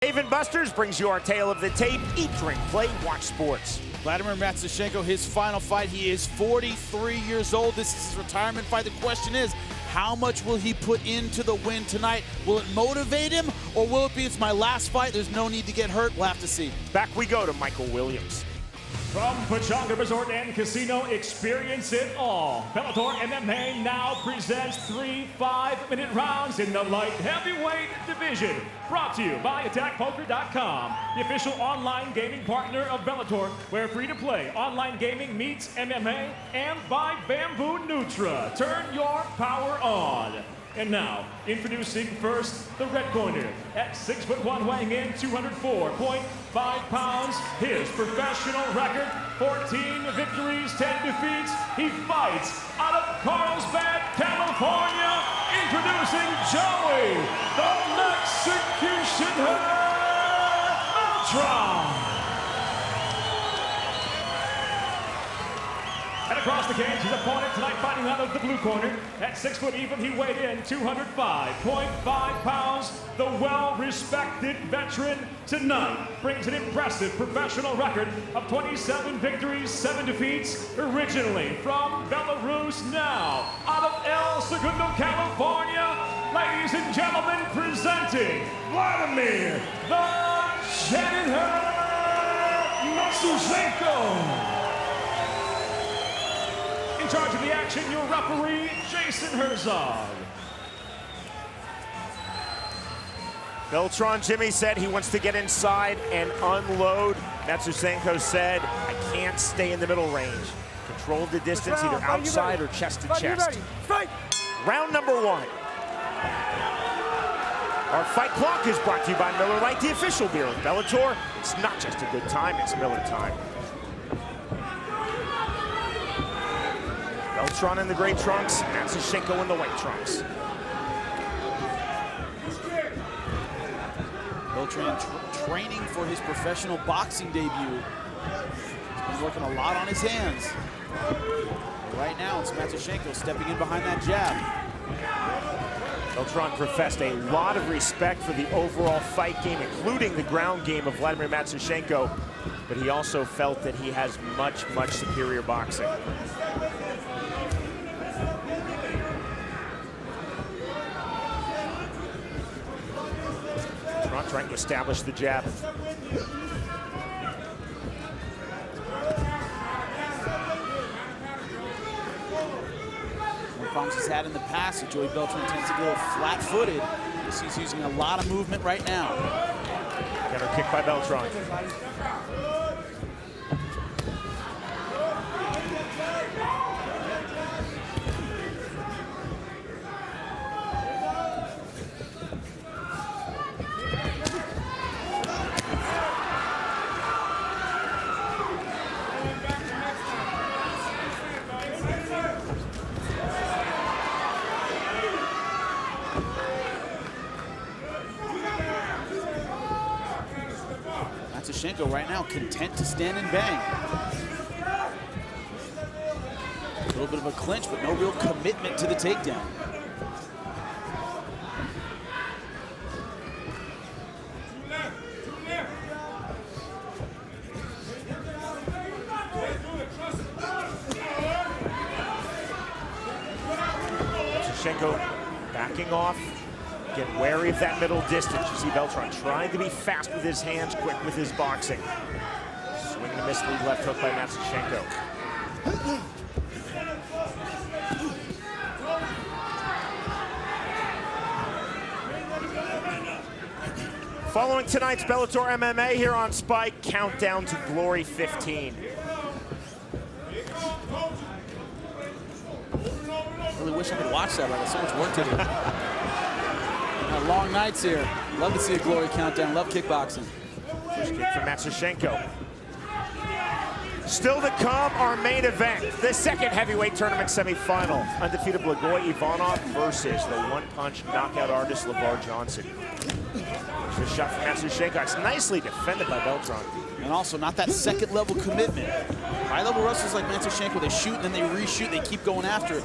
Dave & Buster's brings you our tale of the tape. Eat, drink, play, watch sports. Vladimir Matyushenko, his final fight. He is 43 years old. This is his retirement fight. The question is, how much will he put into the win tonight? Will it motivate him, or will it be, it's my last fight, there's no need to get hurt? We'll have to see. Back we go to Michael Williams. From Pechanga Resort and Casino, experience it all. Bellator MMA now presents 3 5-minute rounds in the light heavyweight division. Brought to you by AttackPoker.com, the official online gaming partner of Bellator, where free-to-play online gaming meets MMA, and by Bamboo Nutra. Turn your power on. And now, introducing first, the red corner. At 6'1", weighing in 204.5 pounds, his professional record, 14 victories, 10 defeats. He fights out of Carlsbad, California. Introducing Joey, the Mexican Beltran. And across the cage, his opponent tonight fighting out of the blue corner. At 6 foot even, he weighed in 205.5 pounds. The well-respected veteran tonight brings an impressive professional record of 27 victories, 7 defeats. Originally from Belarus, now out of El Segundo, California. Ladies and gentlemen, presenting Vladimir the Janitor Matyushenko. In charge of the action, your referee, Jason Herzog. Beltran, Jimmy said he wants to get inside and unload. Matyushenko said, I can't stay in the middle range. Control the distance, either outside or chest to chest. Round number 1. Our fight clock is brought to you by Miller Lite, the official beer of Bellator. It's not just a good time, it's Miller time. Beltran in the gray trunks, Matyushenko in the white trunks. Beltran training for his professional boxing debut. He's been working a lot on his hands. Right now, it's Matyushenko stepping in behind that jab. Beltran professed a lot of respect for the overall fight game, including the ground game of Vladimir Matyushenko, but he also felt that he has much, much superior boxing. Trying to establish the jab. One problems he's had in the past, Joey Beltran tends to go flat-footed. He's using a lot of movement right now. Counter kick by Beltran. Matyushenko right now content to stand and bang. A little bit of a clinch, but no real commitment to the takedown. Matyushenko backing off. Get wary of that middle distance. You see Beltran trying to be fast with his hands, quick with his boxing. Swing and a miss lead left hook by Matyushenko. Following tonight's Bellator MMA here on Spike, countdown to Glory 15. I really wish I could watch that. I got so much work to do. Long nights here. Love to see a Glory countdown. Love kickboxing. First kick from Matyushenko. Still to come, our main event, the second heavyweight tournament semifinal. Undefeated Blagoy Ivanov versus the one-punch knockout artist LeVar Johnson. First shot from Matyushenko. It's nicely defended by Beltran. And also not that second level commitment. High level wrestlers like Matyushenko, they shoot and then they reshoot, they keep going after it.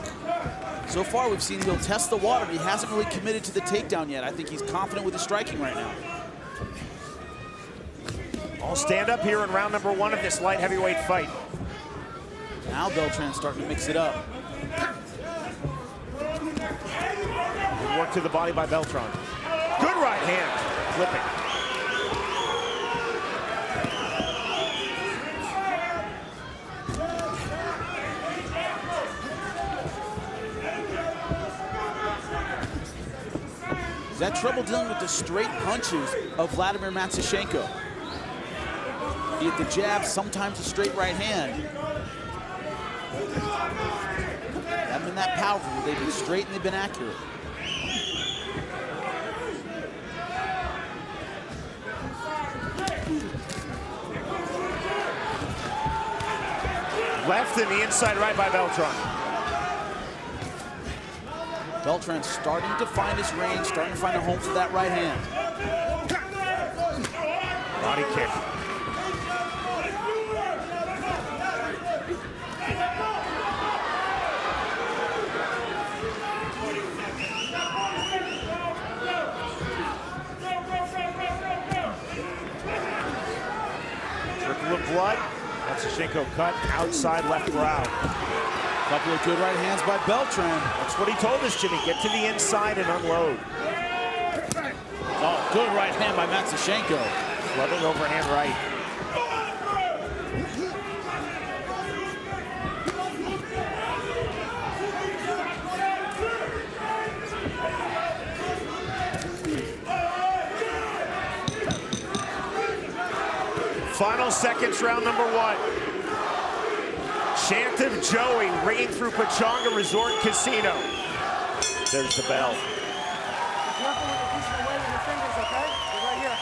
So far, we've seen he'll test the water, but he hasn't really committed to the takedown yet. I think he's confident with his striking right now. All stand up here in round number 1 of this light heavyweight fight. Now Beltran's starting to mix it up. Good work to the body by Beltran. Good right hand, flipping. He's had trouble dealing with the straight punches of Vladimir Matyushenko. Be it the jab, sometimes a straight right hand. They haven't been that powerful. They've been straight and they've been accurate. Left and the inside right by Beltran. Beltran's starting to find his range, starting to find a home for that right hand. Body kick. Trickle of blood. Matyushenko cut outside left brow. Couple of good right hands by Beltran. That's what he told us, Jimmy. Get to the inside and unload. Oh, good right hand by Matyushenko. Clubbing overhand right. Final seconds, round number 1. Chant of Joey ringing through Pechanga Resort Casino. There's the bell. Be careful when you're pushing away with your fingers, okay? You're right here.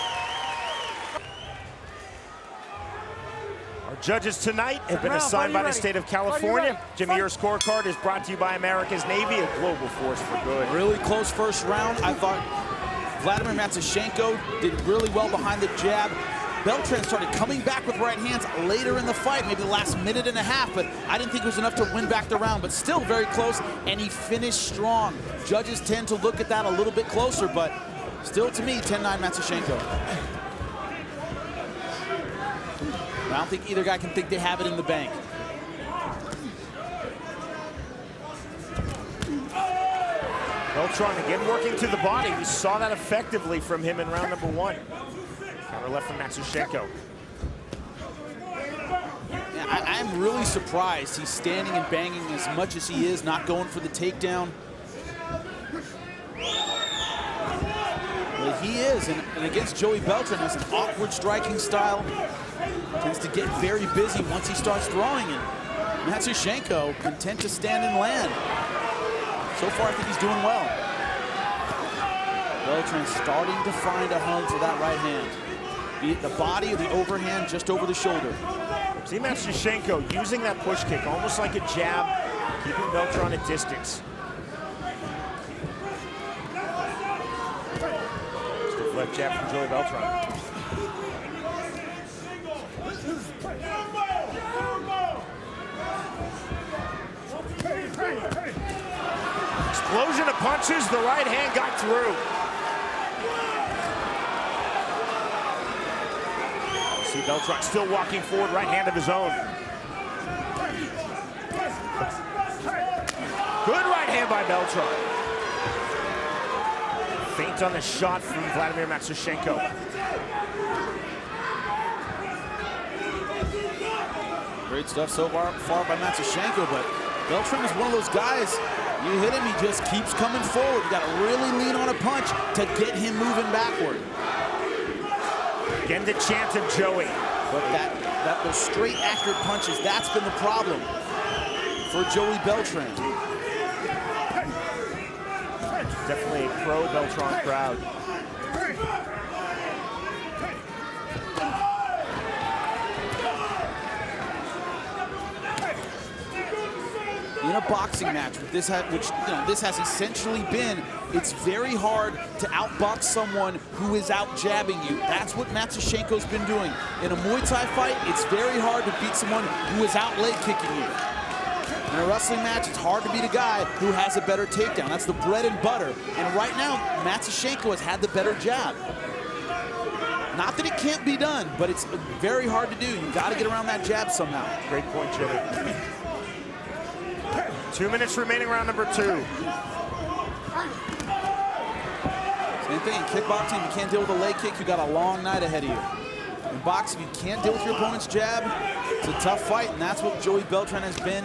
Our judges tonight have been assigned by the state of California. Jimmy, your scorecard is brought to you by America's Navy, a global force for good. Really close first round. I thought Vladimir Matyushenko did really well behind the jab. Beltran started coming back with right hands later in the fight, maybe the last minute and a half, but I didn't think it was enough to win back the round, but still very close, and he finished strong. Judges tend to look at that a little bit closer, but still, to me, 10-9 Matyushenko. I don't think either guy can think they have it in the bank. Beltran again working to the body. We saw that effectively from him in round number 1. Counter left from Matyushenko. Yeah, I'm really surprised he's standing and banging as much as he is, not going for the takedown. But he is, and against Joey Beltran, has an awkward striking style. Tends to get very busy once he starts throwing, and Matyushenko content to stand and land. So far, I think he's doing well. Beltran starting to find a home for that right hand. Be it the body or the overhand just over the shoulder. See Matyushenko using that push kick almost like a jab, keeping Beltran at distance. Stiff left jab from Joey Beltran. Explosion of punches, the right hand got through. See Beltran still walking forward, right hand of his own. Good right hand by Beltran. Feint on the shot from Vladimir Matyushenko. Great stuff so far by Matyushenko, but Beltran is one of those guys, you hit him, he just keeps coming forward. You got to really lean on a punch to get him moving backward. Again, the chant of Joey. But those straight, accurate punches, that's been the problem for Joey Beltran. Definitely a pro-Beltran crowd. In a boxing match, with this, this has essentially been, it's very hard to outbox someone who is out jabbing you. That's what Matyushenko's been doing. In a Muay Thai fight, it's very hard to beat someone who is out leg kicking you. In a wrestling match, it's hard to beat a guy who has a better takedown. That's the bread and butter. And right now, Matyushenko has had the better jab. Not that it can't be done, but it's very hard to do. You got to get around that jab somehow. Great point, Jimmy. 2 minutes remaining, round number 2. Same thing in kickboxing. If you can't deal with a leg kick, you got a long night ahead of you. In boxing, if you can't deal with your opponent's jab, it's a tough fight, and that's what Joey Beltran has been.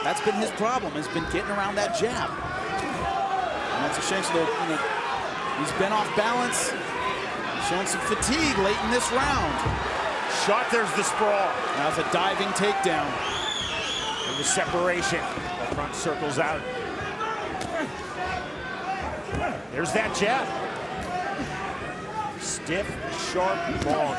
That's been his problem, has been getting around that jab. And that's a shame. So he's been off balance, showing some fatigue late in this round. Shot, there's the sprawl. That was a diving takedown. And the separation. The front circles out. There's that jab. Stiff, sharp, long.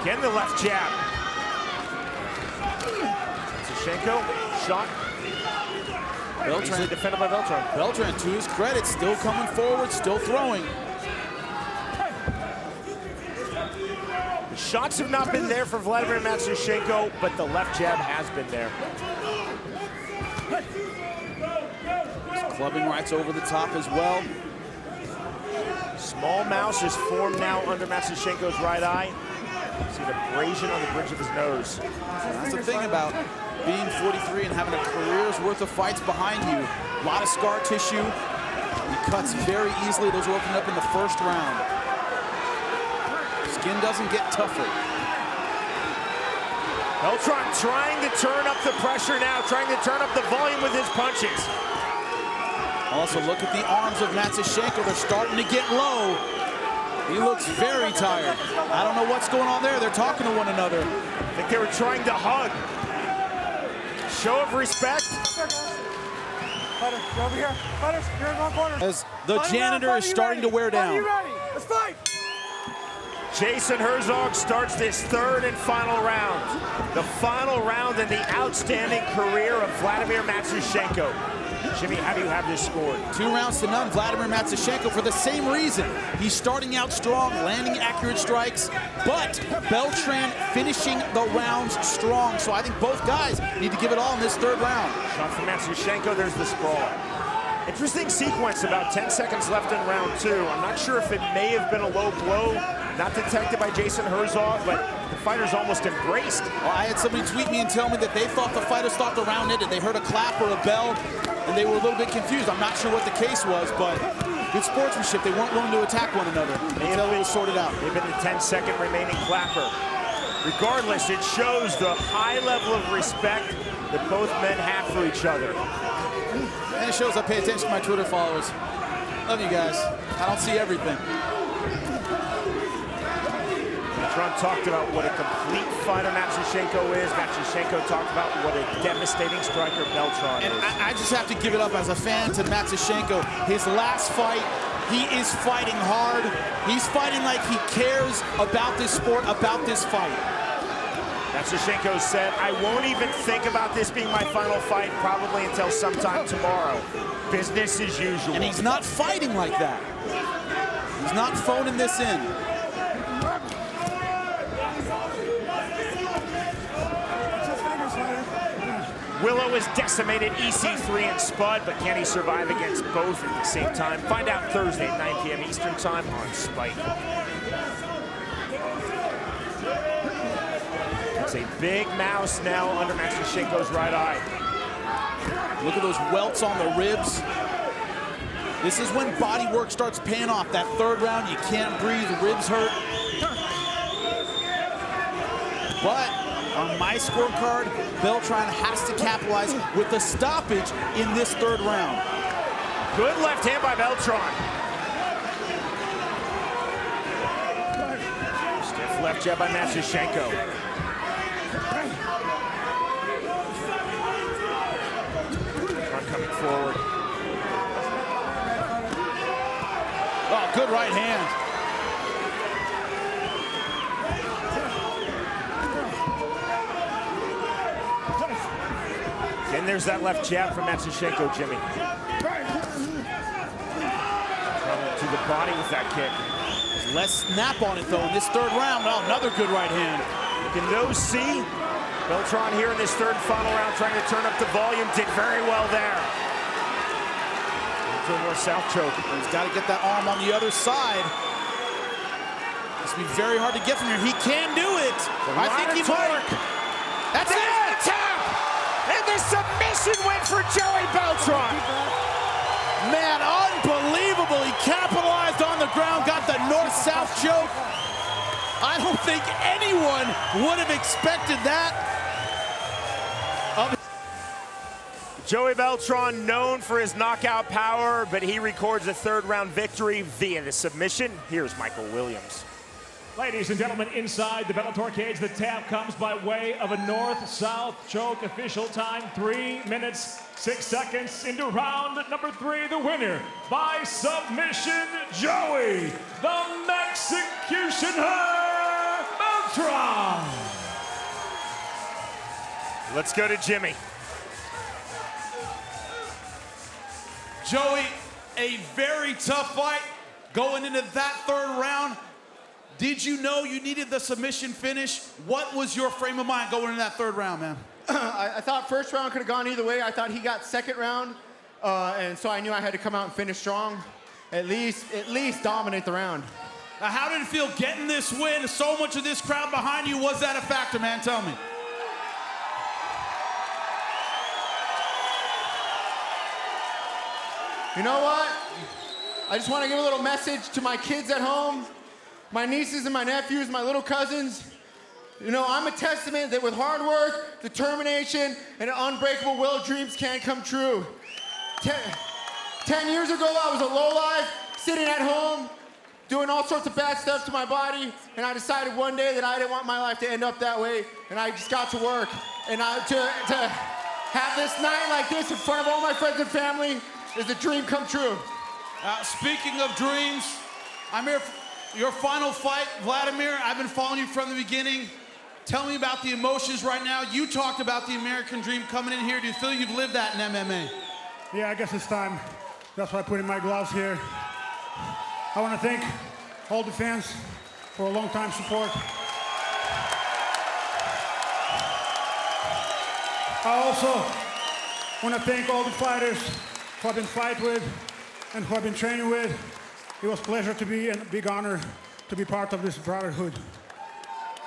Again, the left jab. Matyushenko, shot. Beltran defended by Beltran. Beltran, to his credit, still coming forward, still throwing. The shots have not been there for Vladimir Matyushenko, but the left jab has been there. He's clubbing rights over the top as well. Small mouse is formed now under Matyushenko's right eye. See the abrasion on the bridge of his nose. That's the thing about being 43 and having a career's worth of fights behind you. A lot of scar tissue. He cuts very easily. Those are opened up in the first round. Skin doesn't get tougher. Beltran trying to turn up the pressure now, trying to turn up the volume with his punches. Also, look at the arms of Matyushenko. They're starting to get low. He looks very tired. I don't know what's going on there. They're talking to one another. I think they were trying to hug. Show of respect. Fighter, you're over here. Fighters, you're in one corner. As the janitor is starting to wear down. Are you ready? Let's fight. Jason Herzog starts this third and final round. The final round in the outstanding career of Vladimir Matyushenko. Jimmy, how do you have this scored? 2-0 Vladimir Matyushenko for the same reason. He's starting out strong, landing accurate strikes, but Beltran finishing the rounds strong. So I think both guys need to give it all in this third round. Shot from Matyushenko, there's the sprawl. Interesting sequence, about 10 seconds left in round 2. I'm not sure if it may have been a low blow, not detected by Jason Herzog, but the fighters almost embraced. Well, I had somebody tweet me and tell me that they thought the fighters thought the round ended. They heard a clap or a bell, and they were a little bit confused. I'm not sure what the case was, but good sportsmanship. They weren't willing to attack one another until it was sorted out. They've been the 10-second remaining clapper. Regardless, it shows the high level of respect that both men have for each other. And it shows I pay attention to my Twitter followers. Love you guys. I don't see everything. Beltran talked about what a complete fighter Matyushenko is. Matyushenko talked about what a devastating striker Beltran is. And I just have to give it up as a fan to Matyushenko. His last fight, he is fighting hard. He's fighting like he cares about this sport, about this fight. Matyushenko said, I won't even think about this being my final fight probably until sometime tomorrow. Business as usual. And he's not fighting like that. He's not phoning this in. Willow is decimated EC3 and Spud, but can he survive against both at the same time? Find out Thursday at 9 p.m. Eastern Time on Spike. It's a big mouse now under Matyushenko's right eye. Look at those welts on the ribs. This is when body work starts paying off. That third round, you can't breathe, ribs hurt. But on my scorecard, Beltran has to capitalize with the stoppage in this third round. Good left hand by Beltran. Stiff left jab by Matyushenko. Beltran coming forward. Oh, good right hand. And there's that left jab from Matyushenko, Jimmy. To the body with that kick. Less snap on it, though, in this third round. Oh, another good right hand. You can no see. Beltran here in this third and final round trying to turn up the volume. Did very well there. Into a north-south choke. He's got to get that arm on the other side. It's going to be very hard to get from here. He can do it. I think he might. That's it. The tap. And the submission win for Joey Beltran. Man, unbelievable. He capitalized on the ground, got the north-south choke. I don't think anyone would have expected that. Joey Beltran, known for his knockout power, but he records a third-round victory via the submission. Here's Michael Williams. Ladies and gentlemen, inside the Bellator cage, the tap comes by way of a north-south choke. Official time, 3 minutes, 6 seconds into round number 3. The winner by submission, Joey, the Mexicutioner, Beltran. Let's go to Jimmy. Joey, a very tough fight going into that third round. Did you know you needed the submission finish? What was your frame of mind going into that third round, man? I thought first round could have gone either way. I thought he got second round, and so I knew I had to come out and finish strong. At least dominate the round. How did it feel getting this win? So much of this crowd behind you. Was that a factor, man? Tell me. You know what? I just want to give a little message to my kids at home, my nieces and my nephews, my little cousins. You know, I'm a testament that with hard work, determination, and an unbreakable will, dreams can come true. 10 years ago, I was a lowlife, sitting at home, doing all sorts of bad stuff to my body, and I decided one day that I didn't want my life to end up that way, and I just got to work. And to have this night like this in front of all my friends and family is a dream come true. Speaking of dreams, I'm here for your final fight, Vladimir. I've been following you from the beginning. Tell me about the emotions right now. You talked about the American dream coming in here. Do you feel you've lived that in MMA? Yeah, I guess it's time. That's why I put in my gloves here. I want to thank all the fans for a long time support. I also want to thank all the fighters who I've been fighting with and who I've been training with. It was a pleasure to be and a big honor to be part of this brotherhood.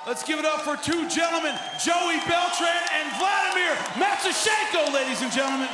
Let's give it up for two gentlemen, Joey Beltran and Vladimir Matyushenko, ladies and gentlemen.